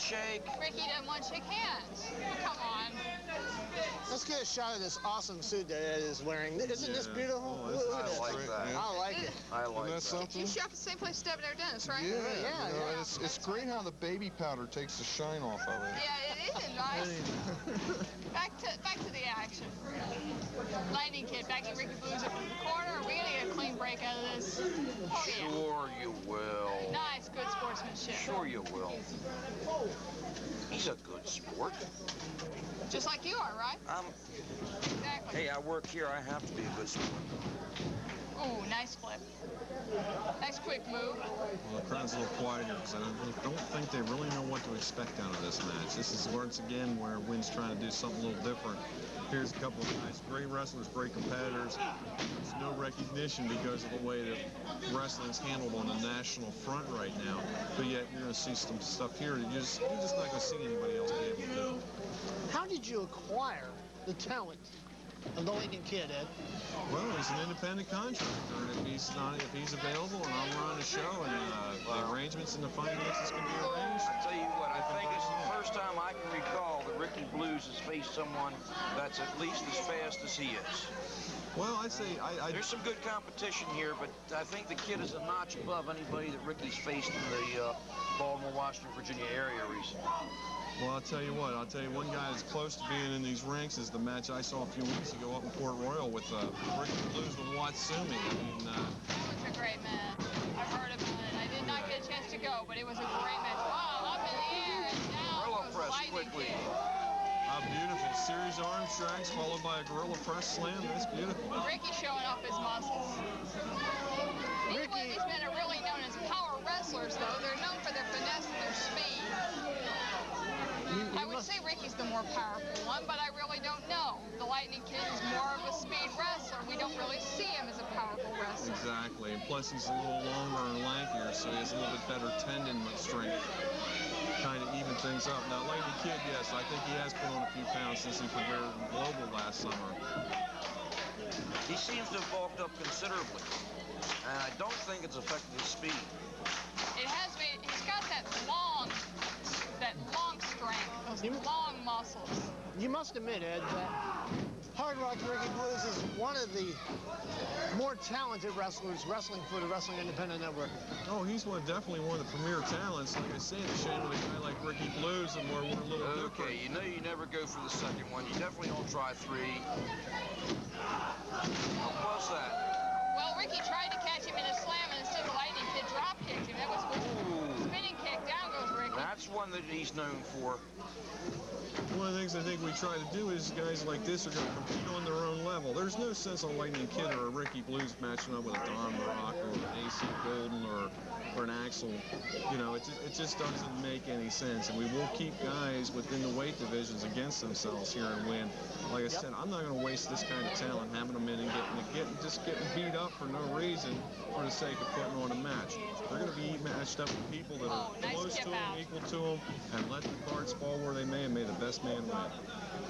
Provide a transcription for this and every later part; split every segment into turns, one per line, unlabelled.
handshake.
Ricky doesn't want to shake hands. Come on.
Let's get a shot of this awesome suit that Ed is wearing. Isn't this beautiful?
Oh,
Look at
I
this.
like that.
I like it.
I like that.
Something?
You shop at the same place as Debonair Dennis, right?
Yeah,
Yeah,
you know,
yeah.
It's great how the baby powder takes the shine off of it.
Yeah, it is nice. Back to the action. Lightning Kid backing Ricky Blues up in the corner. Are we gonna get a clean break out of this? Oh yeah.
Sure you will.
Nice, good sportsmanship.
Sure you will. He's a good sport.
Just like you are, right? Exactly.
Hey, I work here. I have to be a good sport.
Ooh, nice flip. Nice quick move.
Well, the crowd's a little quieter because I don't think they really know what to expect out of this match. This is once again where Wynn's trying to do something a little different. Here's a couple of guys, great wrestlers, great competitors. There's no recognition because of the way that wrestling's handled on the national front right now. But yet you're going to see some stuff here that you're just not going to see anybody else be able to do.
How did you acquire the talent of the Lincoln Kid, Ed?
Well, he's an independent contractor, and if he's available and I'll run a show and the arrangements and the finances can be arranged.
I tell you what, I think it's the first time I can recall that Ricky Blues has faced someone that's at least as fast as he is.
Well, I'd say
there's some good competition here, but I think the Kid is a notch above anybody that Ricky's faced in the Baltimore, Washington, Virginia area recently.
Well, I'll tell you what. I'll tell you one guy that's close to being in these ranks is the match I saw a few weeks ago up in Port Royal with Ricky Blues with Watsumi. I mean,
That was a great match. I've heard about it. I did not get a chance to go, but it was a great match. Wow, up in the air and down goes Lightning Kid.
How beautiful. Series of arm strikes followed by a gorilla press slam. That's beautiful.
Ricky showing off his muscles. Neither one of these men are really known as power wrestlers, though. They're known for their finesse and their speed. I would say Ricky's the more powerful one, but I really don't know. The Lightning Kid is more of a speed wrestler. We don't really see him as a powerful wrestler.
Exactly. And plus, he's a little longer and lankier, so he has a little bit better tendon strength. Kind of even things up. Now, Lightning Kid, yes, I think he has put on a few pounds since he prepared Global last summer.
He seems to have bulked up considerably, and I don't think it's affected his speed.
It has been. He's got that long strength, those long muscles.
You must admit, Ed, that Hard Rock Ricky Blues is one of the more talented wrestlers wrestling for the Wrestling Independent Network.
Oh, he's definitely one of the premier talents. Like I say, the shame with a guy like Ricky Blues and we're a little different.
Okay, you know you never go for the second one. You definitely don't try three. What was that?
Well, Ricky tried to catch him in a slam, and instead the Lightning Kid drop kicked him. That was good. Spinning kick. Down goes Ricky.
That's one that he's known for.
One of the things I think we try to do is guys like this are going to compete on their own level. There's no sense on Lightning Kid or a Ricky Blues matching up with a Don Rock or an AC Golden or an Axel. You know, it just doesn't make any sense. And we will keep guys within the weight divisions against themselves here and win. Like I said, I'm not going to waste this kind of talent having them in and getting beat up for no reason for the sake of putting on a match. They're going to be matched up with people that are close to them, equal to them, and let the cards fall where they may and may the best man win.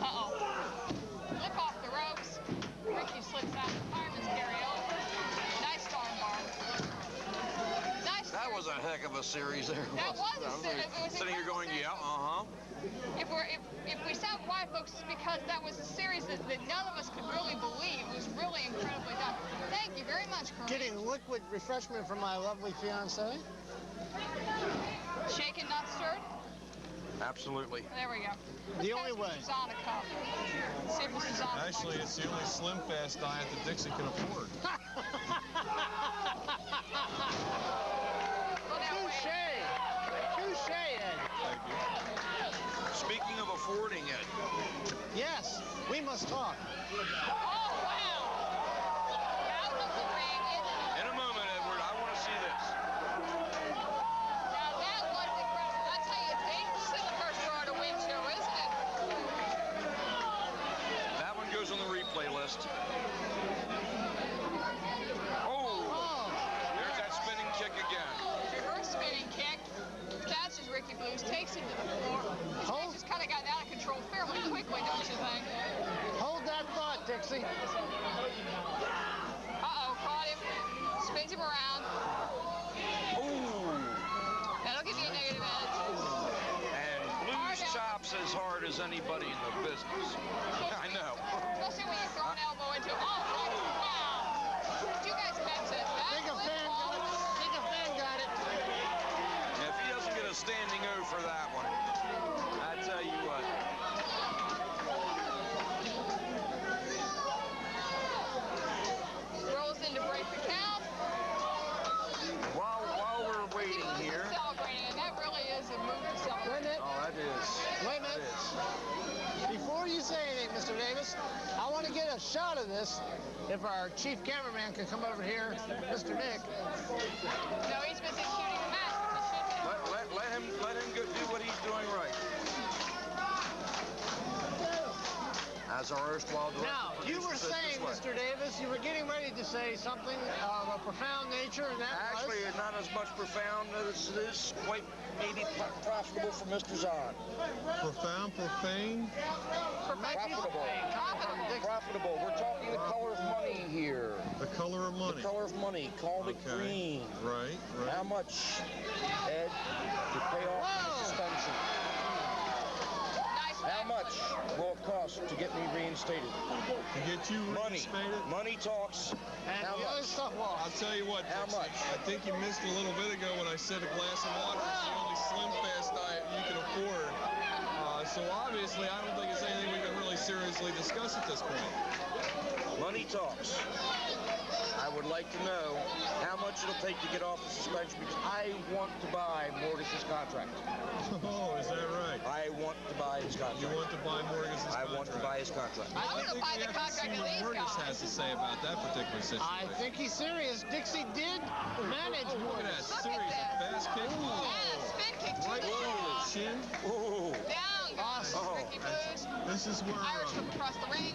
Uh-oh. Flip off the ropes. Ricky slips out the fireman's carry over. Nice arm bar. Nice.
That was a heck of a series there.
That was a series.
Sitting here going, yeah, uh-huh.
If we sound quiet, folks, it's because that was a series that none of us could really believe. It was really incredibly done. Thank you very much, Colonel.
Getting liquid refreshment from my lovely fiancée.
Shaken, not stirred?
Absolutely.
There we go.
The only way.
Susanna cup. See if Susanna
Actually, it's the only Slim Fast diet that Dixie can afford.
Touche! Touche, Ed.
Thank you.
Speaking of affording it.
Yes, we must talk.
Oh, wow! Out of the ring.
In a moment, Edward, I want to see this.
Now that was incredible. I tell you, it's dangerous in the first row at a win show, isn't it?
That one goes on the replay list. Oh! There's that spinning kick again.
Reverse spinning kick. Catches Ricky Blues, takes him to the floor. This match has kind of gotten out of control fairly quickly, don't you think?
Hold that thought, Dixie.
Uh-oh, caught him. Spins him around.
Ooh!
That'll give you a negative edge.
And as anybody in the business. I know.
Especially when you throw an elbow into it. Oh, wow. But you guys meant it.
I think a fan got it. I think a fan got it.
If he doesn't get a standing O for that one, I tell you what.
Rolls in to break the count.
While we're waiting here.
Celebrating, and that really is a move to celebrate.
Wait a minute.
Oh, that is.
Wait a
That
minute.
is.
Before you say anything, Mr. Davis, I want to get a shot of this. If our chief cameraman can come over here, Mr. Nick.
No, he's busy shooting a match.
Let him go do what he's doing right. As our erstwhile director.
Now, you were
producer says
saying,
this way.
Mr. Davis, you were getting ready to say something of a profound nature, and that
Actually,
was...
not as much profound as it is quite maybe profitable for Mr. Zahn.
Profound, profane.
Profitable. Profitable. We're talking the color of money here.
The color of money.
The color of money. Called it
Okay.
green.
Right, right.
How much, Ed, to pay off the suspension?
Nice
How
back
much
flip.
will it cost to get me reinstated?
To get you
Money.
reinstated?
Money talks.
And
How
the other
much?
stuff
I'll
was...
tell you what,
How
Dixie,
much?
I think you missed a little bit ago when I said a glass of water is the only Slim Fast diet you can afford. So obviously, I don't think it's anything we can really seriously discuss at this point.
Money talks. I would like to know how much it'll take to get off the suspension because I want to buy Mortis's contract.
Oh, is that right?
I want to buy his contract.
You want to buy Morgan's
I
contract?
want to buy his contract.
I
I
want to
think
buy
we
the
have to see
contract of
what
these
Morgan
guys.
has to say about that particular situation.
I think he's serious. Dixie did manage
Oh, look at that
Look at
series
that.
of fast kick.
And a spin kick to
Right
the
through the
jaw.
chin.
Ooh.
Down goes
Awesome.
Ricky Blues.
This is where
Irish whip across the ring.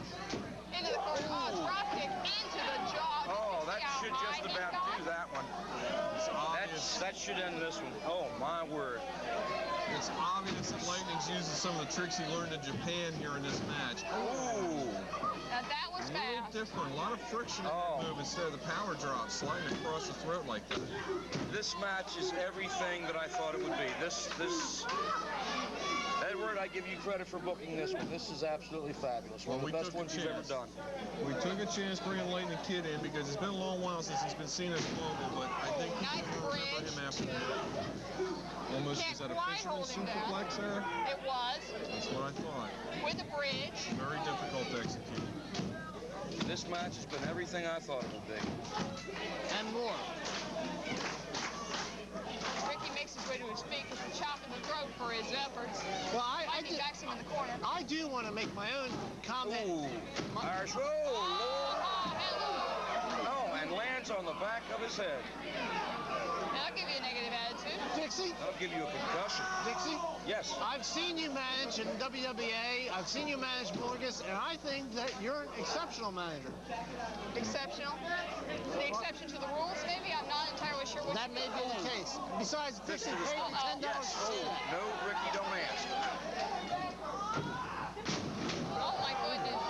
Into the corner. Oh, drop kick into the jaw.
Oh,
Did you
that
see how
should
high
just
he
about
got?
do that one.
it's obvious.
That should end this one. Oh, my word.
It's obvious that Lightning's using some of the tricks he learned in Japan here in this match.
Ooh.
Now that was
A little
fast.
different. A lot of friction in
Oh.
that move instead of the power drop sliding across the throat like that.
This match is everything that I thought it would be. This Edward, I give you credit for booking this one. This is absolutely fabulous. One of
we
the best
took a
ones you've ever
chance.
done.
We took a chance bringing Lightning Kid in because it's been a long while since he's been seen as global, but I think
Nice
people will remember him
bridge
after
to-
that. Almost,
Can't
is that a
quite
fisherman
hold him down.
superplex there?
It was
That's what I thought.
with a bridge.
Very difficult to execute.
This match has been everything I thought it would be.
and more.
Ricky makes his way to his feet with a chop in the throat for his efforts.
Well, I
Lightning backs him in the corner.
do want to make my own comment.
Ooh. Irish. Oh, Lord.
Oh, hello.
Oh, and lands on the back of his head.
That'll give you a negative attitude.
Dixie,
That'll give you a concussion.
Dixie,
Yes.
I've seen you manage in WWA. I've seen you manage Morgus, and I think that you're an exceptional manager.
Exceptional. The exception to the rules, maybe? I'm not entirely sure what
That
you
may
mean.
be the case. Besides, Dixie paid you $10
Yes.
to see that.
No, Ricky, don't ask.
Oh, my goodness.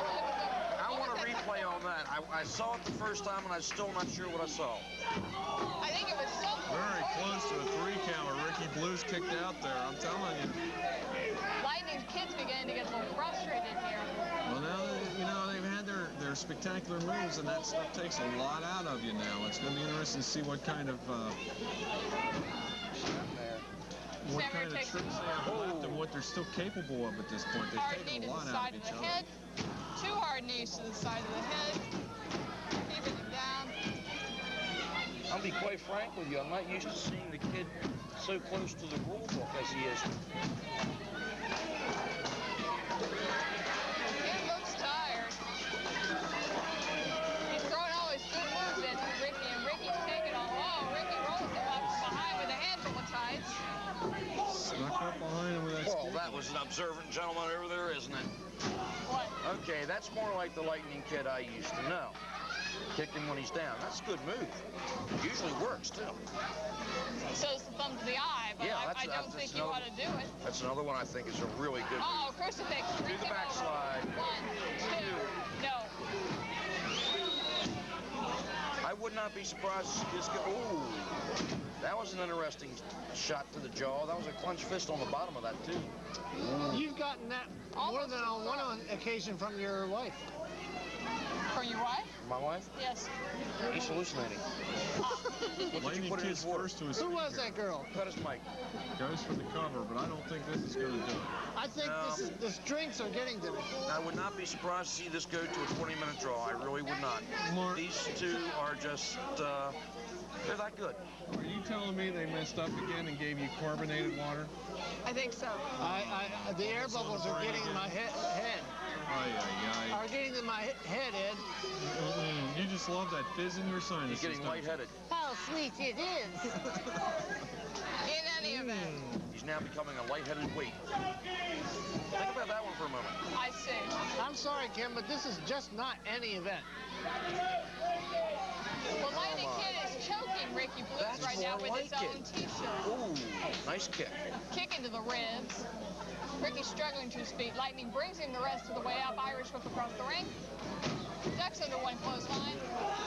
I
What
want
was
a
that?
replay on that. I saw it the first time, and I'm still not sure what I saw.
I think it was something.
Very close to a 3 count where Ricky Blues kicked out there. I'm telling you.
Lightning's kids beginning to get a little frustrated here.
Well, now that, you know, they've had their spectacular moves, and that stuff takes a lot out of you now. It's going to be interesting to see what kind of
Samuel takes
tricks they have left and what they're still capable of at this point. They've
hard knee
taken
to
a
the
lot out
side
of
of
each
the
other.
head. 2 hard knees to the side of the head. Keeping him down.
I'll be quite frank with you. I'm not used to seeing the kid so close to the rule book as he is.
Kid looks tired. He's throwing all his good moves at Ricky, and Ricky's taking all. Oh, Ricky rolls him up from behind with a handful of tights.
Snuck up behind him with that
Well,
stick.
that was an observant gentleman over there, isn't it?
What?
Okay, that's more like the Lightning Kid I used to know. Kick him when he's down. That's a good move. Usually works, too.
So it's the thumb to the eye, but
Yeah,
I don't think you ought to do it.
That's another one I think is a really good move.
Oh, crucifix.
Do
Rick
the
him over.
backslide.
1, 2. No.
I would not be surprised to see this go. Ooh, that was an interesting shot to the jaw. That was a clenched fist on the bottom of that, too.
You've gotten that more than on one occasion from your wife.
From your wife?
My wife?
Yes.
He's hallucinating. What did you
Lightning
put in
Kid's
his water?
first to his
Who
feet
was
here.
that girl?
Cut his mic.
Goes for the cover, but I don't think this is going to do it.
I think
No.
this drinks are getting to me.
I would not be surprised to see this go to a 20-minute draw. I really would not.
Mark.
These two are just, they're that good.
Are you telling me they messed up again and gave you carbonated water?
I think so.
The air bubbles are getting in my head.
Ay, ay, ay.
Are getting in my head, Ed.
You just love that fizz in your sinuses.
He's getting
don't you?
lightheaded.
How sweet it is.
In any event,
He's now becoming a lightheaded weight. Think about that one for a moment.
I see.
I'm sorry, Kim, but this is just not any event.
Well, Lightning Kid is choking Ricky Blues
That's
right now
more
with his
like
own
it.
t-shirt.
Ooh, nice kick.
Kick into the ribs. Ricky's struggling to his feet. Lightning brings him the rest of the way up. Irish whip across the ring. Ducks under one clothesline.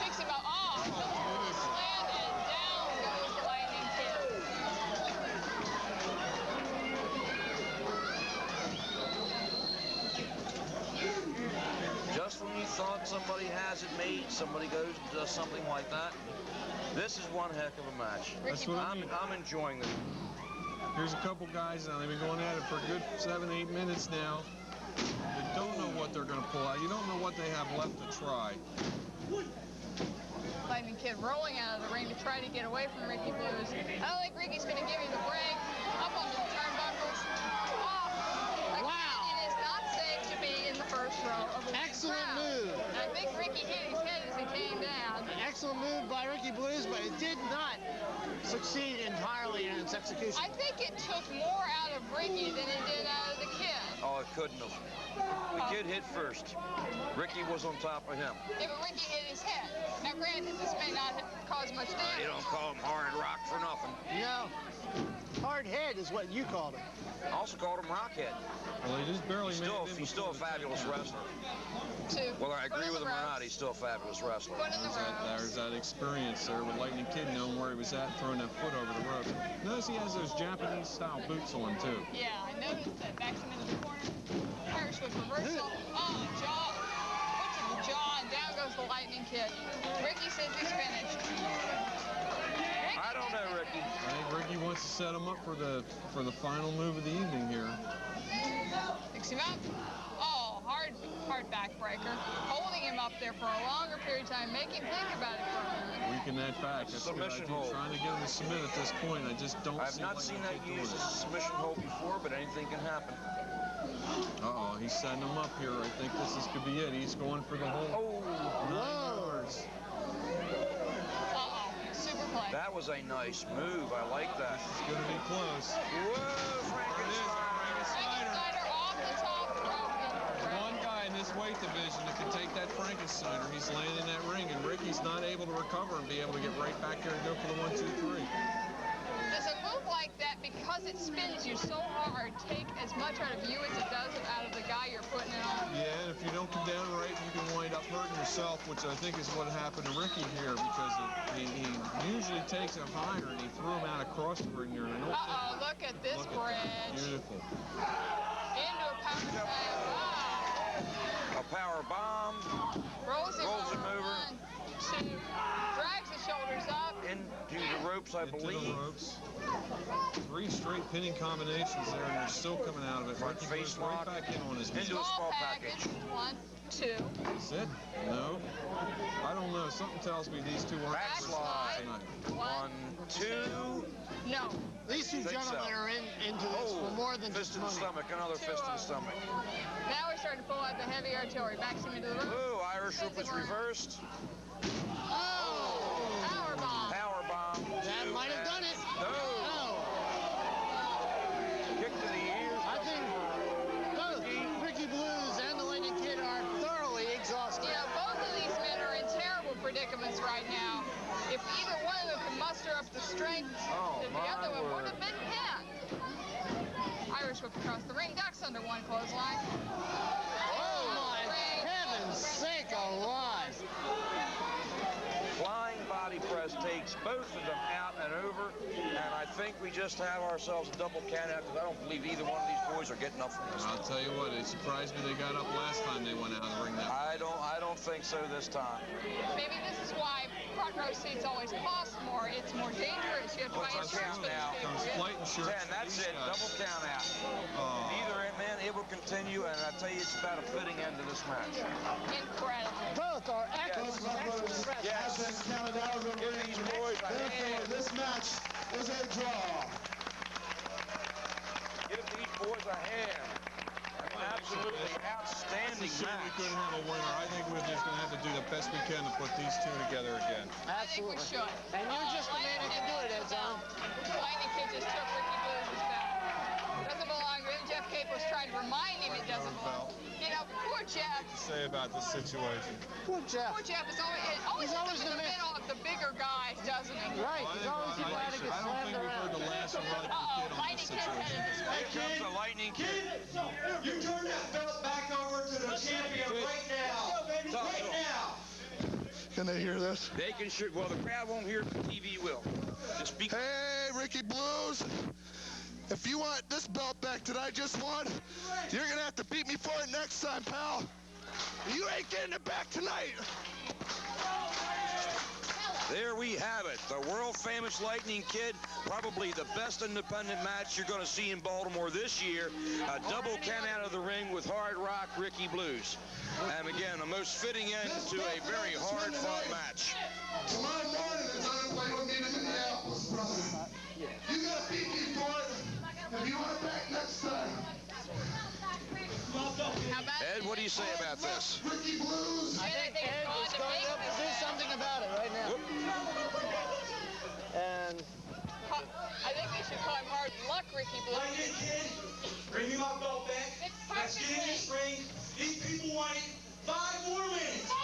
Picks him up. Oh, slam, and down goes the Lightning Kid.
Just when you thought somebody has it made, somebody goes and does something like that. This is one heck of a match.
That's what I mean.
I'm enjoying this.
Here's a couple guys now. They've been going at it for a good 7-8 minutes now. You don't know what they're going to pull out. You don't know what they have left to try.
Lightning Kid rolling out of the ring to try to get away from Ricky Blues. I don't think Ricky's going to give him the break. Up onto the turnbuckles. Oh,
Wow.
It is not safe to be in the first row of a
Excellent
crowd.
move.
I think Ricky hit his head as he came down.
An excellent move by Ricky Blues, but it did not succeed entirely in its execution.
I think it took more out of Ricky than it did out of the kid.
Oh, it couldn't have. The kid hit first. Ricky was on top of him.
Yeah, but Ricky hit his head. Now, granted, this may not cause much
You
damage.
don't call him hard rock for nothing.
No. Hard head is what you called it.
I also called him Rockhead.
Well, they just barely made it in
He's still a
before the
fabulous
tap.
wrestler.
Two.
Whether I
Foot
agree
in
with
the
him or
ropes.
not, he's still a fabulous wrestler.
Foot in the
There's
ropes.
that experience there with Lightning Kid knowing where he was at, throwing that foot over the rope. Notice he has those Japanese-style boots on, too.
Yeah, I noticed that. Backs him into the corner. Irish whip reversal. Oh, jaw. Foot to the jaw, and down goes the Lightning Kid. Ricky says he's finished.
I don't know, Ricky.
I think Ricky wants to set him up for the final move of the evening here.
Picks him up. Oh, hard backbreaker. Holding him up there for a longer period of time. Make him think about it for a minute.
Weaken that back. That's a good
Submission
idea.
hold.
Trying to get him to submit at this point. I just don't
I've
see
not seen that
Lightning Kid
used
doing
as a submission hold before, but anything can happen.
it. Uh-oh, he's setting him up here. I think could be it. He's going for the whole
Oh,
9 yards.
Uh-oh. Super play.
that was a nice move. I like that.
It's going to be close.
Whoa, Frankenstein.
Frankensteiner off the top rope.
One guy in this weight division that can take that Frankensteiner. He's laying in that ring, and Ricky's not able to recover and be able to get right back there and go for the 1, 2, 3.
Does a move like that, because it spins you so hard, take as much out of you as it does out of the guy you're putting it on?
Yeah, and if you don't come down right, you can wind up hurting yourself, which I think is what happened to Ricky here, because he usually takes it higher, and he threw him out across the ring here. And I don't
Uh-oh, look at this
think, look at that.
bridge.
Beautiful.
Into a power slam. Wow.
A power bomb
Rolls him
Rolls him over.
1, 2. Drags his shoulders up.
into the ropes, I
Into
believe.
the ropes. 3 straight pinning combinations there, and they're still coming out of it.
Front
Ricky
face
goes right
lock.
back in on his knee.
Into a small package.
1, 2.
Is it? No. I don't know. Something tells me these two aren't
Backslide.
tonight.
1, 2.
No.
These two
Think
gentlemen
so.
are into this for more than
fist
just
in the
money.
stomach. Another
Two
fist in the
of them.
stomach.
Now we're starting to pull out the heavy artillery. Backs him into the room.
Ooh, Irish whip is reversed.
Oh! Power bomb.
Power bomb.
That might have done it.
No. Kick to the ears.
I think both Ricky Blues and the Lightning Kid are thoroughly exhausted.
You know, both of these men are in terrible predicaments right now. If either one of them can muster up the strength,
Oh,
the
my
other one would
word.
have been pinned. Irish whip across the ring. Ducks under one clothesline.
Oh my heaven's sake alive.
Flying takes both of them out and over, and I think we just have ourselves a double count out because I don't believe either one of these boys are getting up from this.
I'll tell you what, it surprised me they got up last time they went out and ring that.
I don't think so this time.
Maybe this is why front row seats always cost more. It's more dangerous. You have to buy insurance for
now.
these
Comes
people.
flight insurance.
10, that's it. Double count out. Either end, man, it will continue, and I tell you, it's about a fitting end to this match.
Incredible.
Both are excellent.
Yes. Give these boys a hand.
This match is a draw.
Give these boys a hand. An absolutely outstanding
We
match.
couldn't have a winner. I think we're just going to have to do the best we can to put these two together again.
I think we should.
And you're just the man who can do it, Edzone.
Lightning Kid just took Ricky Blues' belt. Doesn't belong to him. Jeff Capos tried to remind him it doesn't belong. You know, poor Jeff.
To say about this situation.
Poor Jeff.
Poor Jeff is always
He's always
in the
the man.
middle of the bigger guys, doesn't he?
Right, he's always the guy that gets
I don't
slammed
think we've heard
around.
the last of Lightning Kid on
Lightning
this
Kid
situation.
headed this way.
Here comes the Lightning Kid.
You turn that belt back over to the champion right now. Right now.
Can they hear this?
They can shoot. Well, the crowd won't hear it, the TV will. Just speak.
Hey, Ricky Blues. If you want this belt back that I just won, you're going to have to beat me for it next time, pal. You ain't getting it back tonight.
There we have it. The world-famous Lightning Kid, probably the best independent match you're going to see in Baltimore this year. A double count out of the ring with Hard Rock Ricky Blues. And again, a most fitting end to a very hard-fought match.
Tomorrow morning, it's on its way with me to Minneapolis, brother. You got to beat me for it if you want it back next time.
How about
Ed, what do you say about this?
Ricky Blues.
I think Ed is going to do something about it right now. And
I think they should call him Hard Luck Ricky Blues.
Lightning Kid, bring me my belt back. Let's get in this ring. These people want it. 5 more minutes. 5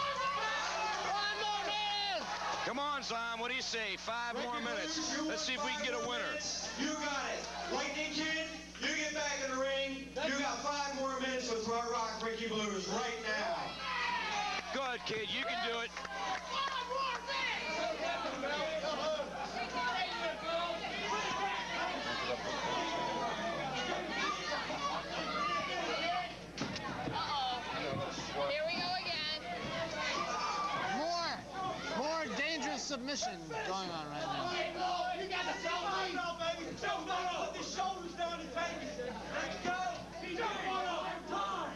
more minutes!
Come on, Zom. What do you say? 5 more minutes. Let's see if we can get a winner.
You got it. Lightning Kid, you get back in the ring. You got 5 more minutes with Hard Rock Ricky Blues right now.
Go ahead, kid. You can do it.
Here we go again.
more dangerous submission going on right now.
You got the belt, baby. Put the shoulders down and take it. Let's go. He's got one over time.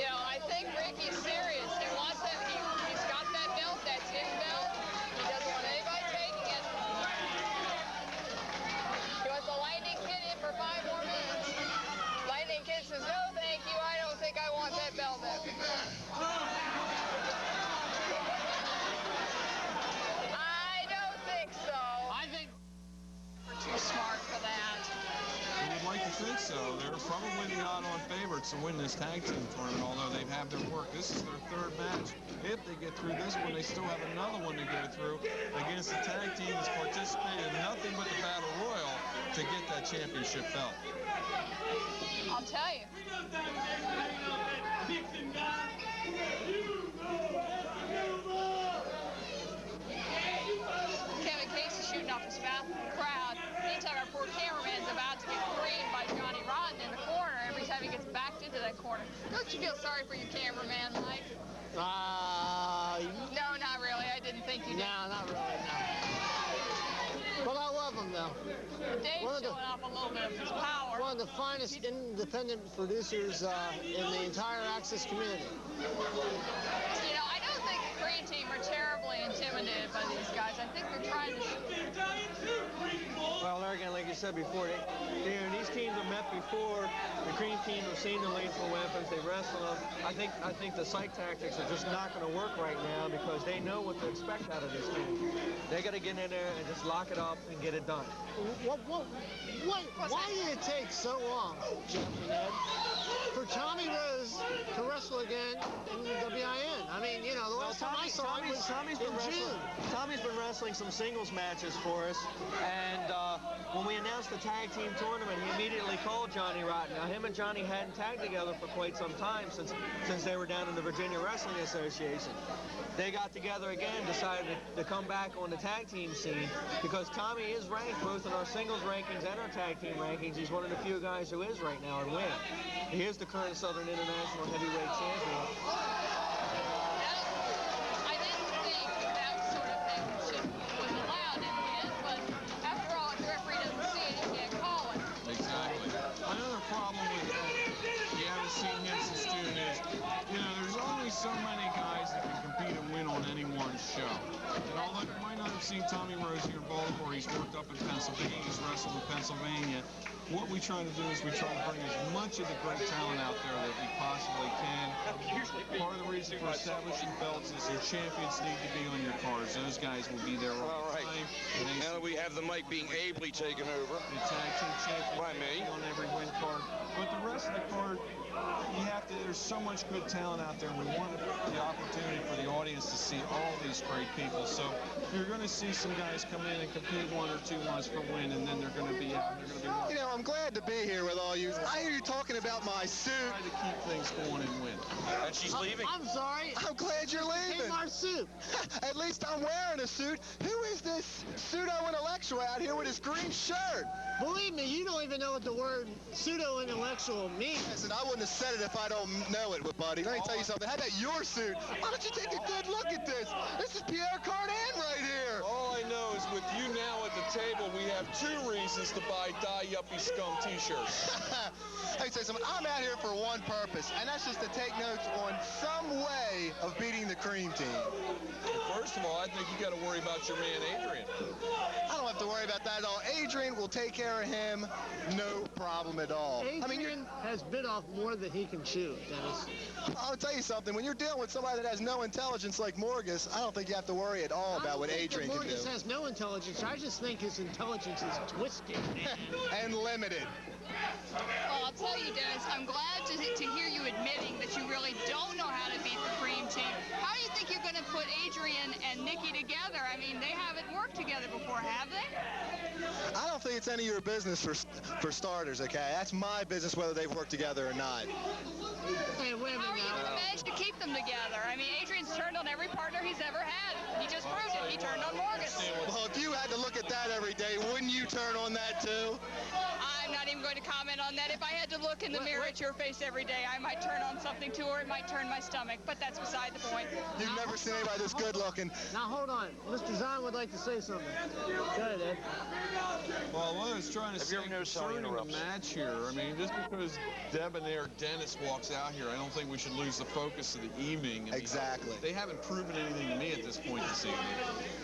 You know, I think Ricky's serious. He wants that. He's got that belt. That's his belt. He doesn't want anybody taking it. He wants the Lightning Kid in for 5 more minutes. Lightning Kid says, no, thank you. I don't think I want that belt back. I don't think so.
I think
We're too smart for that.
I would like to think so. They're probably the odd-on favorites to win this tag team tournament, although they've had their work. This is their 3rd match. If they get through this one, they still have another one to go through against the tag team that's participated in nothing but the Battle Royal to get that championship belt.
I'll tell you. Kevin Casey shooting off his mouth at the crowd. Meantime, our poor cameraman's about to get creamed by Johnny Rotten in the corner every time he gets backed into that corner. Don't you feel sorry for your cameraman, Mike? No, not really. I didn't think you did.
no, not really, no. But I love him, though.
Dave's
One of the-
showing off a little bit of his power.
One of the finest independent producers in the entire Axis community.
You know, I don't think the Green Team are terribly intimidated by these guys. I think they're trying to...
Well, there again, like you said before, these teams have met before. The Green Team have seen the lethal weapons. They wrestle them. I think the psych tactics are just not going to work right now because they know what to expect out of this team. They got to get in there and just lock it up and get it done.
Why did it take so long, Jeff and Ed, for Tommy Rose to wrestle again in the WIN? I mean, you know, the last time I saw him was in June.
Tommy's been wrestling some singles matches for us, and when we announced the tag team tournament, he immediately called called Johnny Rotten. Now, him and Johnny hadn't tagged together for quite some time since they were down in the Virginia Wrestling Association. They got together again, decided to come back on the tag team scene because Tommy is ranked both in our singles rankings and our tag team rankings. He's one of the few guys who is right now and win. He is the current Southern International Heavyweight Champion.
I didn't think that sort of thing was allowed in the end, but after all, if the referee doesn't see it, he can't call it.
Exactly. Another problem with you haven't seen him since June is, there's only so many guys that can compete and win on any one show. And although you might not have seen Tommy Rose here in Baltimore, he's worked up in Pennsylvania, he's wrestled in Pennsylvania. What we try to do is we try to bring as much of the great talent out there that we possibly can. Part of the reason for establishing belts is your champions need to be on your cards. Those guys will be there all the time.
Now that we have the mic being ably taken over.
The tag team champions
by me
on every win card. But the rest of the card, there's so much good talent out there. We want the opportunity for the audience to see all these great people. So you're going to see some guys come in and compete 1 or 2 months for win, and then they're going to be out.
I'm glad to be here with all you. I hear you talking about my suit.
Try to keep things going and win.
And she's leaving.
I'm sorry.
I'm glad you're leaving.
Our suit.
At least I'm wearing a suit. Who is this pseudo-intellectual out here with his green shirt?
Believe me, you don't even know what the word pseudo-intellectual means.
Listen, I wouldn't have said it if I don't know it, buddy. Let me tell you something. How about your suit? Why don't you take a good look at this? This is Pierre Cardin right here.
All I know is with you now at the table, we have 2 reasons to buy Die Yuppie Scum t-shirts.
Let me tell you something. I'm out here for one purpose, and that's just to take notes on some way of beating the cream team.
First of all, I think you got to worry about your man Adrian.
I don't have to worry about that at all. Adrian will take care of him, no problem at all.
Adrian has bit off more than he can chew, Dennis.
I'll tell you something. When you're dealing with somebody that has no intelligence like Morgus, I don't think you have to worry at all about what Adrian can do.
Morgus has no intelligence. I just think his intelligence is twisted
and limited.
Well, I'll tell you, Dennis, I'm glad to hear you admitting that you really don't know how to beat the cream team. How do you think you're going to put Adrian and Nikki together? I mean, they haven't worked together before, have they?
I don't think it's any of your business for starters, okay? That's my business whether they've worked together or not.
Hey, wait a minute.
How are you going to manage to keep them together? I mean, Adrian's turned on every partner he's ever had. He just proved it. He turned on Morgan.
Well, if you had to look at that every day, wouldn't you turn on that too?
I'm not even going to comment on that. If I had to look in the mirror at your face every day, I might turn on something too, or it might turn my stomach. But that's beside the point.
You've never seen anybody this good looking.
Now, hold on. Mr. Zahn would like to say something. Go ahead, Ed.
Well, what I was trying to say concerning the match here, I mean, just because Debonair Dennis walks out here, I don't think we should lose the focus of the evening. I mean,
exactly.
They haven't proven anything to me at this point this evening.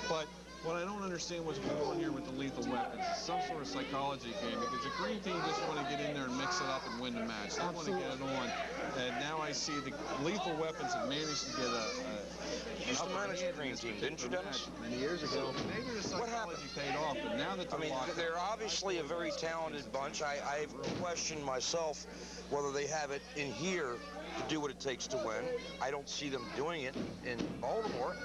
But what I don't understand what's going on here with the lethal weapons. It's some sort of psychology game because the green team just want to get in there and mix it up and win the match. They want to get it on. And now I see the lethal weapons have managed to get
used to manage the green team, didn't you, Dennis?
Many years ago. Maybe the psychology paid off, but now that
they're obviously a very talented bunch. I've questioned myself whether they have it in here to do what it takes to win. I don't see them doing it in Baltimore.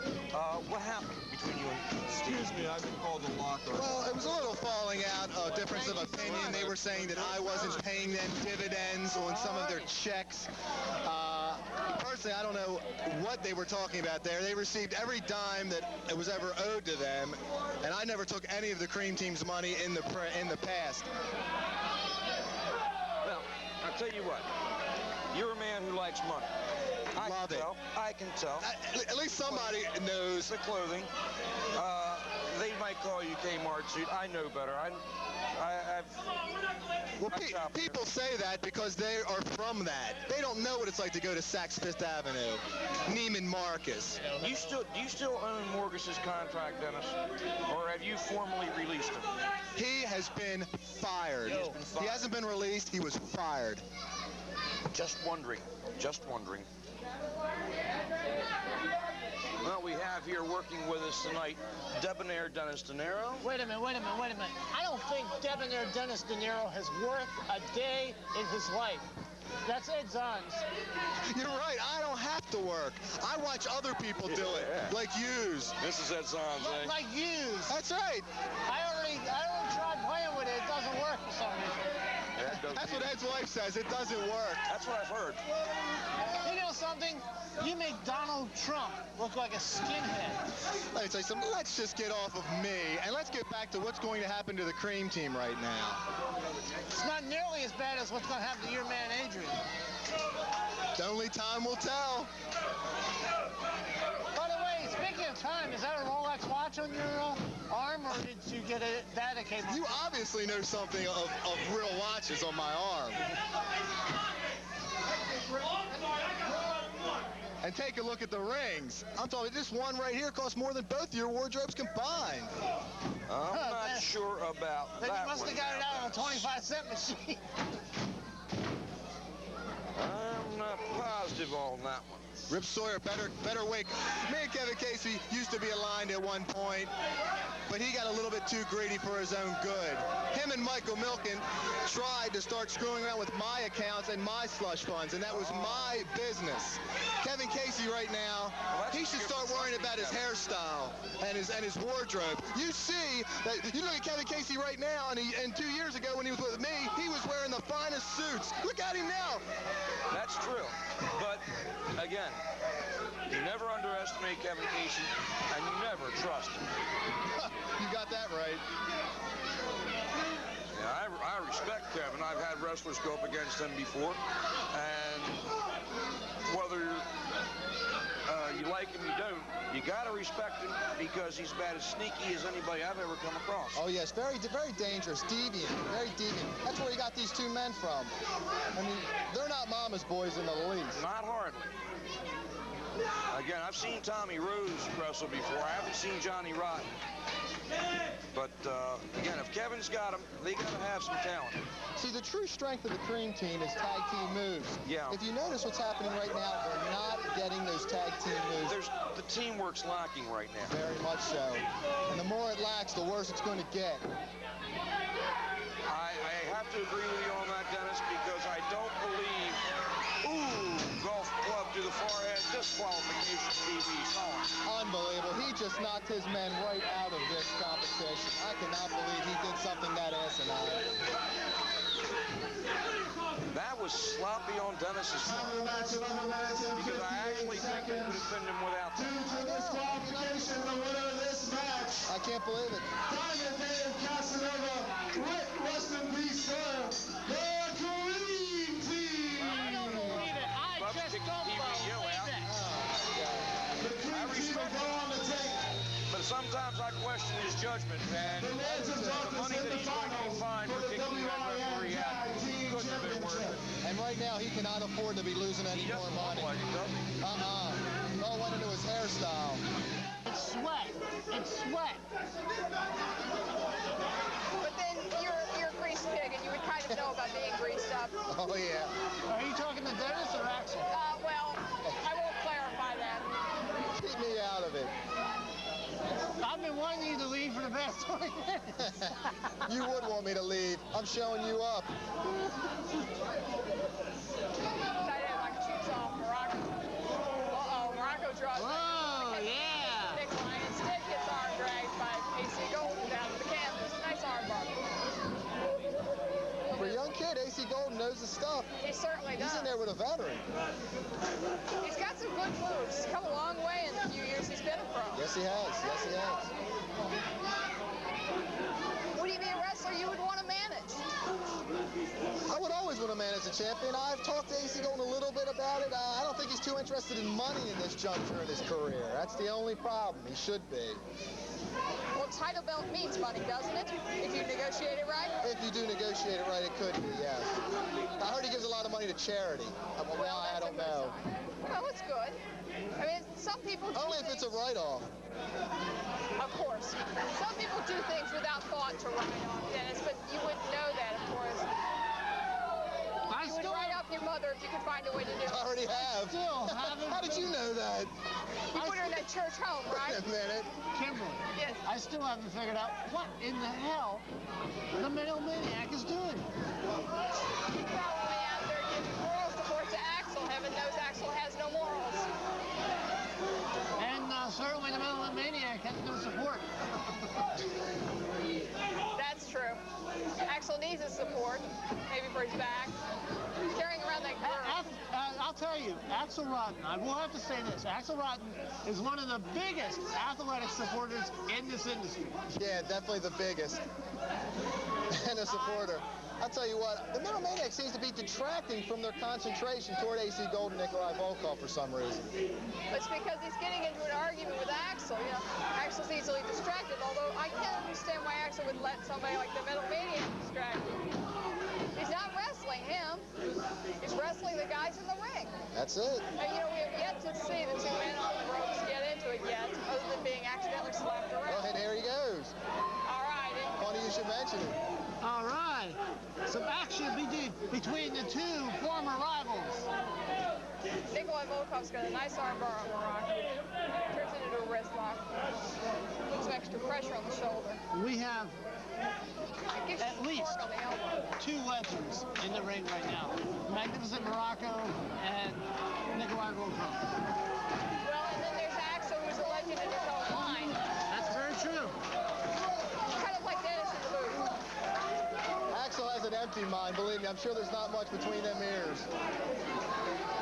What happened between you and Steve?
Excuse me, I've been called a locker.
Well, it was a little falling out, a difference of opinion. They were saying that I wasn't paying them dividends on some of their checks. Personally, I don't know what they were talking about there. They received every dime that it was ever owed to them, and I never took any of the cream team's money in the past.
Well, I'll tell you what. You're a man who likes money.
Love it.
I can tell.
At least somebody knows.
The clothing. They might call you Kmart suit. I know better.
People say that because they are from that. They don't know what it's like to go to Saks Fifth Avenue, Neiman Marcus.
Do you still own Morgus's contract, Dennis, or have you formally released him?
He has been fired. He hasn't been released. He was fired.
Just wondering. Well, we have here working with us tonight, Debonair Dennis De Niro.
Wait a minute. I don't think Debonair Dennis De Niro has worked a day in his life. That's Ed Zahn's.
You're right. I don't have to work. I watch other people do it, like yous.
This is Ed Zahn's, eh?
Like yous.
That's right.
I already tried playing with it. It doesn't work for some reason.
That's what Ed's wife says. It doesn't work.
That's what I've heard.
You know something? You make Donald Trump look like a skinhead.
Let me tell you something. Let's just get off of me, and let's get back to what's going to happen to the cream team right now.
It's not nearly as bad as what's going to happen to your man, Adrian.
Only time will tell.
By the way, speaking of time, is that a Rolex watch on your arm, or did you get that at Kmart?
You obviously know something of real watches on my arm. And take a look at the rings. I'm talking, this one right here costs more than both your wardrobes combined.
I'm not sure about
Then
that
you must
one.
have got it out of a 25-cent machine.
I'm not positive on that one.
Rip Sawyer, better wake. Me and Kevin Casey used to be aligned at one point, but he got a little bit too greedy for his own good. Him and Michael Milken tried to start screwing around with my accounts and my slush funds, and that was my business. Kevin Casey right now, he should start worrying about his hairstyle and his wardrobe. You see that, you look at Kevin Casey right now, and 2 years ago when he was with me, he was wearing the finest suits. Look at him now.
That's true. But, again, you never underestimate Kevin Casey, and you never trust him.
You got that right.
Yeah, I respect Kevin. I've had wrestlers go up against him before, and whether you like him, you don't, you got to respect him because he's about as sneaky as anybody I've ever come across.
Oh, yes, very dangerous, deviant, very deviant. That's where he got these two men from. I mean, they're not mama's boys in the least.
Not hardly. Again, I've seen Tommy Rose wrestle before. I haven't seen Johnny Rotten. But, again, if Kevin's got him, they got to have some talent.
See, the true strength of the cream team is tag team moves.
Yeah.
If you notice what's happening right now, they're not getting those tag team moves.
The teamwork's lacking right now.
Very much so. And the more it lacks, the worse it's going to get.
I have to agree with you on that, Dennis, because I don't believe... Ooh, golf club to the forehead, disqualification TV, calling.
Unbelievable. He just knocked his men right out of this competition. I cannot believe he did something that asinine.
That was sloppy on Dennis's part. Because I actually think he could have pinned him without that.
Due to disqualification, the winner of this match,
I can't believe it.
Diamond Dave Casanova, Rick, rest in peace, sir. The Cream Team.
I don't believe it. I just don't believe it.
The Cream Team will go on to take
But sometimes I question his judgment, and
the Lords of
the
Darkness
money
in
that
the
he's going to be
finals
fined
for
for
the
kicking that referee
WIN
out
Tag Team
couldn't have been worth
Championship.
it.
And right now, he cannot afford to be losing any
He
more
doesn't look
money.
like it, does he?
All went into his hairstyle.
It's sweat. It's sweat.
But then you're a grease pig, and you would kind of know about being greased up.
Oh, yeah.
Are you talking to Dennis or Axel?
Well, I won't clarify that.
Keep me out of it.
I've been wanting you to leave for the past 20 minutes.
You would want me to leave. I'm showing you up.
Tight end like shoots off Morocco. Uh-oh, Morocco draws back.
Oh, yeah.
Big line. Instead gets arm dragged by AC Golden down to the canvas. Nice arm bar.
For a young kid, AC Golden knows his stuff.
He certainly does.
He's in there with a veteran.
He's got some good moves. He's come a long way in the few years he's been a pro.
Yes, he has. Yes, he has.
Would he be a wrestler you would want to manage?
I would always want to manage a champion. I've talked to AC Golden a little bit about it. I don't think he's too interested in money in this juncture in his career. That's the only problem. He should be.
Well, title belt means money, doesn't it? If you negotiate it right?
If you do negotiate it right, it could be, yes. I heard he gives a lot of money to charity. Well, I don't know.
Well, it's good. I mean, some people do
Only if it's a
things-
write-off.
Of course. Some people do things without thought to write off, Dennis, but you wouldn't know that, of course. You would write off your mother if you could find a way to do it.
I already have.
Still haven't.
How did you know that?
You put her in that church home, right?
Wait a minute.
Kimberly.
Yes.
I still haven't figured out what in the hell the male maniac is doing.
He's probably out there giving moral support to Axel. Heaven knows Axel has no morals.
And certainly the male maniac has no support.
That's true. Axel needs his support, maybe for over his back. He's carrying around that girl.
I'll tell you, Axel Rotten, I will have to say this, Axel Rotten is one of the biggest athletic supporters in this industry.
Yeah, definitely the biggest. And a supporter. I'll tell you what, the Mental Maniac seems to be detracting from their concentration toward AC Gold and Nikolai Volkov for some reason.
It's because he's getting into an argument with Axel. You know, Axel's easily distracted, although I can't understand why Axel would let somebody like the Mental Maniac distract him. He's not wrestling him. He's wrestling the guys in the ring.
That's it.
And, you know, we have yet to see the two men on the ropes get into it yet, other than being accidentally slapped around.
Oh, and here he goes.
All right.
Funny you should mention it.
All right. Some action between the two former rivals.
Nikolai Volkov's got a nice arm bar on Morocco. Turns it into a wrist lock. Some extra pressure on the shoulder.
We have at least
on the elbow.
two legends in the ring right now. Magnificent Morocco and Nikolai Volkov.
Well, and then there's Axel, who's a legend in his own line.
That's very true.
Kind of like Dennis in the booth.
Axel has an empty mind, believe me. I'm sure there's not much between them ears.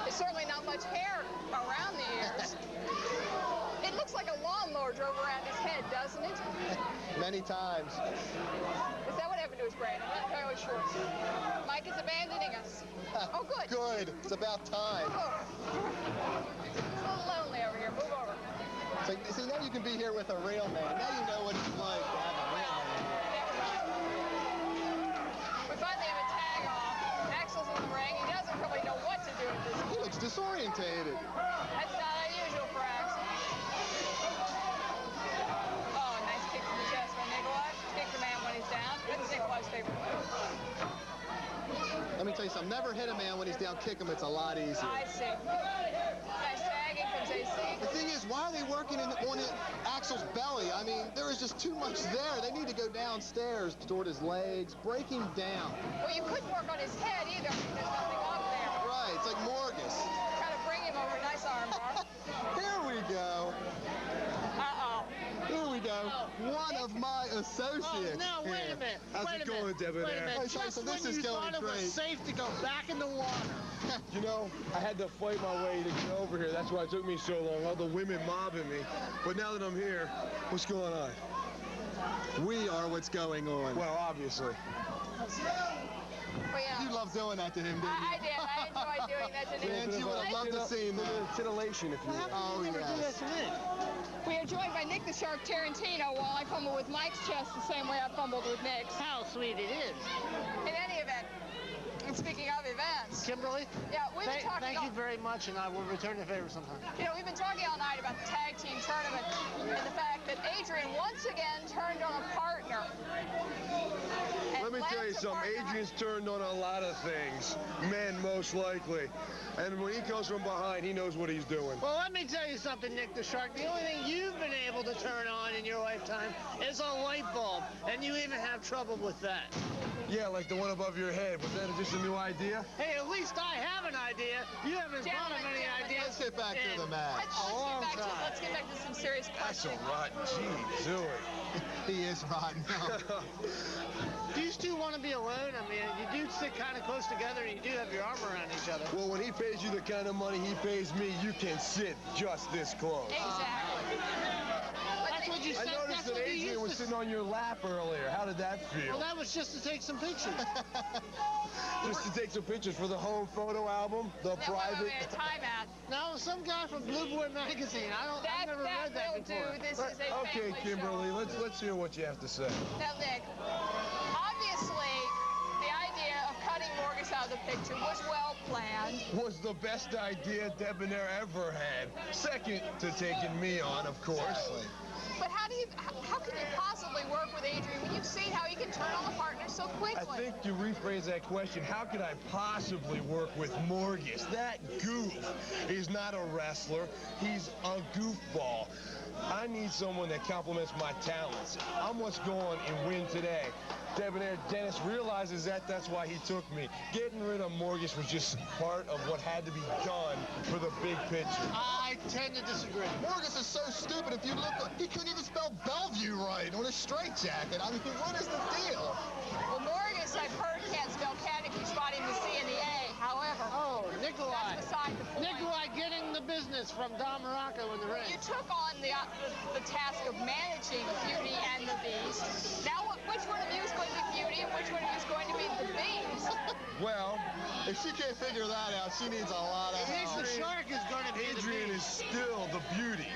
There's certainly not much hair around the ears. It looks like a lawnmower drove around his head, doesn't it?
Many times.
Is that what happened to his brain? I'm not entirely sure. Mike is abandoning us. Oh, good.
Good. It's about time.
Oh. It's a little lonely over here. Move over.
So, see, now you can be here with a real man. Now you know what it's like to have a real man.
We finally have a tag off. Axel's in the ring. He doesn't really know what to do with this.
He looks disorientated.
That's not unusual for Axel. Oh, nice kick to the chest by Nikolai. Kick the man when he's down. That's Nikolai's favorite move.
Let me tell you something. Never hit a man when he's down. Kick him. It's a lot easier.
I see. Nice tagging from JC.
The thing is, why are they working on Axel's belly? I mean, there is just too much there. They need to go downstairs toward his legs, break him down.
Well, you couldn't work on his head either because there's nothing up there.
Right. It's like Morgus.
Try to bring him over. Nice arm bar.
Here we go.
Uh-oh.
Here we go. One of my associates.
Oh, no, wait
here.
a minute.
How's
wait
it
a minute.
going, Debonair?
Wait a minute.
Hey,
Just
Tyson,
when
this is
you
going
thought it was
great.
safe to go back in the water.
You know, I had to fight my way to get over here. That's why it took me so long. All the women mobbing me. But now that I'm here, what's going on?
We are what's going on.
Well, obviously.
Well, yeah.
You love doing that to him, didn't you?
I did. I enjoyed doing that to Nick.
And you would have loved to see him.
Titillation, if you will.
Oh, yes.
We are joined by Nick the Shark Tarantino while I fumble with Mike's chest the same way I fumbled with Nick's.
How sweet it is.
In any event, and speaking of events,
Kimberly,
yeah, we've been talking
thank you very much, and I will return the favor sometime.
You know, we've been talking all night about the tag team tournament and the fact that Adrian once again turned on a partner. And
Let me tell you
Lance, a
something.
partner-
Adrian's turned on a lot of things. Men, most likely. And when he comes from behind, he knows what he's doing.
Well, let me tell you something, Nick the Shark. The only thing you've been able to turn on in your lifetime is a light bulb, and you even have trouble with that.
Yeah, like the one above your head. Was that just a new idea?
Hey, at least I have an idea. You haven't thought of any ideas.
Let's get back to the match.
Let's get back to some serious
That's so
questions.
rotten. Gee, Zoe.
He is rotten.
These two want to be alone. I mean, you do sit kind of close together, and you do have your arm around each other.
Well, when he pays you the kind of money he pays me, you can sit just this close.
Exactly.
That's what you
I
said.
noticed
That's
that
what you
Adrian
used
was
to
sitting on your lap earlier. How did that feel?
Well, that was just to take some pictures.
Just to take some pictures for the home photo album, the
Now,
private.
wait a minute, time out.
No, some guy from Blue Boy magazine. I've never read that
will
before.
do. This is a
Okay,
family
Kimberly,
show.
let's hear what you have to say.
Now, Nick, obviously, the idea of cutting Morgus out of the picture was well planned.
Was the best idea Debonair ever had. Second to taking me on, of course.
But how can you possibly work with Adrian when you've seen how he can turn on the partner so quickly?
I think to rephrase that question, how could I possibly work with Morgus? That goof is not a wrestler. He's a goofball. I need someone that complements my talents. I must go on and win today. Debonair Dennis realizes that. That's why he took me. Getting rid of Morgus was just part of what had to be done for the big picture.
I tend to disagree.
Morgus is so stupid. If you look, he couldn't even spell Bellevue right on his straitjacket. I mean, what is the deal?
Well, Morgus, I've heard, can't spell cat if you spot him beside the point.
Nikolai getting the business from Don Morocco in the ring.
You took on the task of managing Beauty and the Beast. Now, which one of you is going to be Beauty and which one of you is going to be the Beast?
Well,
If she can't figure that out, she needs a lot of
At least
help.
the Shark is going to be
Adrian
the
is
Beast.
still the Beauty,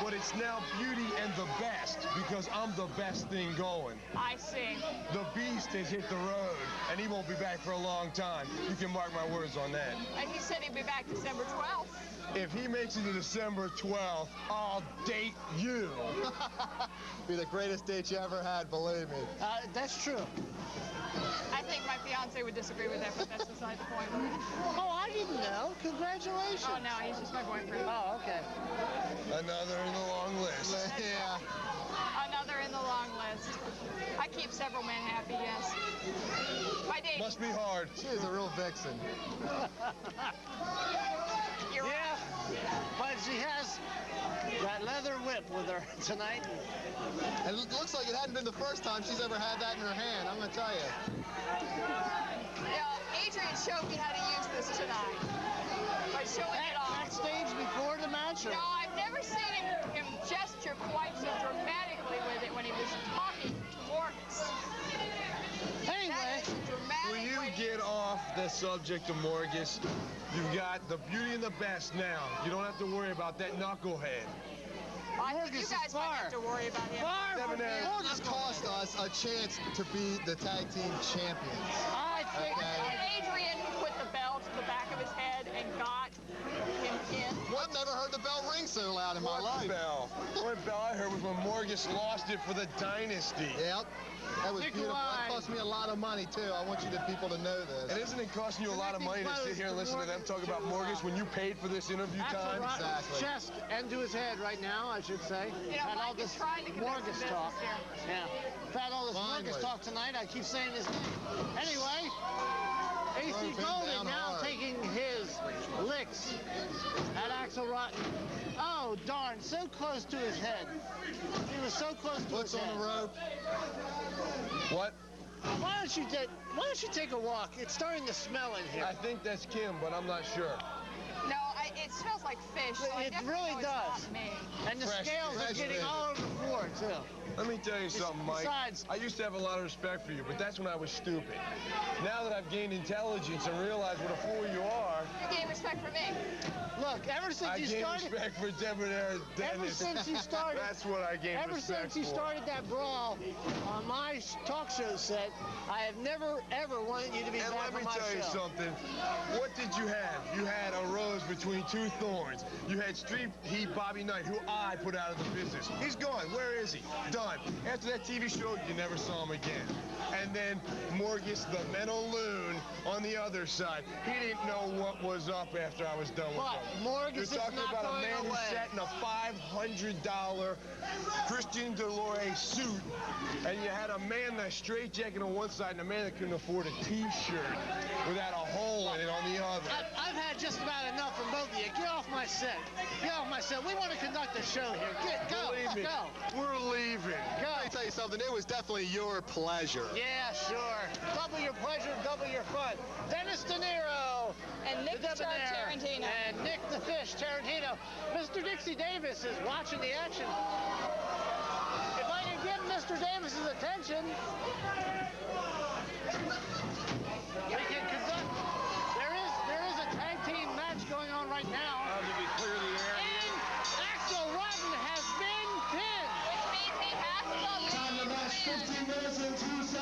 but it's now Beauty and the Best because I'm the best thing going.
I see.
The Beast has hit the road, and he won't be back for a long time. You can mark my words on that.
And he said he'd be back December 12th.
If he makes it to December 12th, I'll date you.
Be the greatest date you ever had, believe me.
That's true.
I think my fiance would disagree with that, but that's beside the point.
Oh, I didn't know. Congratulations.
Oh, no, he's just my boyfriend.
Oh, okay.
Another in the long list.
Yeah.
Another in the long list. I keep several men happy, yes. My date.
Must be hard.
She is a real vixen.
You're right.
Yeah, but she has that leather whip with her tonight.
And it looks like it hadn't been the first time she's ever had that in her hand, I'm going to tell you.
Adrian showed me how to use this tonight by showing it off.
Backstage before the match? Or?
No, I've never seen him gesture quite so dramatically with it when he was talking to Morgus.
Anyway,
That is a dramatic
Will you
way to
get off the subject of Morgus? You've got the Beauty and the Best now. You don't have to worry about that knucklehead.
I think you
Morgus is
guys might
far.
have to worry about him.
far from
Debonair.
being
Morgus cost us a chance to be the tag team champions.
I think
Okay.
Adrian put the bell to the back of his head and got him in.
I've never heard the bell ring so loud in my life.
bell? What bell I heard was when Morgus lost it for the Dynasty.
Yep. That was beautiful. That
Nikolai.
cost me a lot of money, too. I want you people to know this.
And isn't it costing you a lot of money to sit here and listen to them talk about Morgus when you paid for this interview time?
right
Exactly.
chest and to his head right now, I should say.
You know,
Had all
Mike is
this
trying to conduct
Morgus
some
talk.
business
Yeah. I've had all this
Finally.
Morgus talk tonight. I keep saying his name. Anyway, AC
Drove him
Golden
down
now
hard.
taking his licks at Axel Rotten. Oh, darn, so close to his head. He was so close to
What's
his
on
head.
the rope?
What?
Why don't you take a walk? It's starting to smell in here.
I think that's Kim, but I'm not sure.
No, it smells like fish. So I
It
definitely
really
know it's
does.
not me.
And the
Fresh
scales are
fish.
getting all over the floor, too.
Let me tell you something, Mike.
Besides-
I used to have a lot of respect for you, but that's when I was stupid. Now that I've gained intelligence and realized what a fool you are,
You gain respect for me.
Look, ever since
I
you
gained
started...
respect for Debonair
Ever
Dennis.
since you started...
That's what I gained
Ever
respect
since you
for.
started that brawl on my talk show set, I have never, ever wanted you to be
And
back
let me
on my
tell you
show.
something. What did you have? You had a rose between two thorns. You had Street Heat Bobby Knight, who I put out of the business. He's gone. Where is he? Done. After that TV show, you never saw him again. And then Morgus, the mental loon, on the other side. He didn't know what was up after I was done with
But
him.
Morgus
You're
is
talking
not
about a
going
man who
away.
sat in a $500 Christian Dior suit, and you had a man in a straitjacket on one side and a man that couldn't afford a T-shirt without a hole in it on the other.
I've had just about enough from both of you. Get off my set. Get off my set. We want to conduct a show here. Go.
Believe me,
Go.
we're leaving.
Let me tell you something. It was definitely your pleasure.
Yeah, sure. Double your pleasure, double your fun. Dennis De Niro.
And Nick
the
the Shark
Debonair,
Tarantino.
And Nick the Fish Tarantino. Mr. Dixie Davis is watching the action. If I can get Mr. Davis's attention, we can conduct. There is a tag team match going on right now.
Did we clear the air?
And Axel Rotten has been pinned.
Which means he has to lose.
15 minutes and 2 seconds.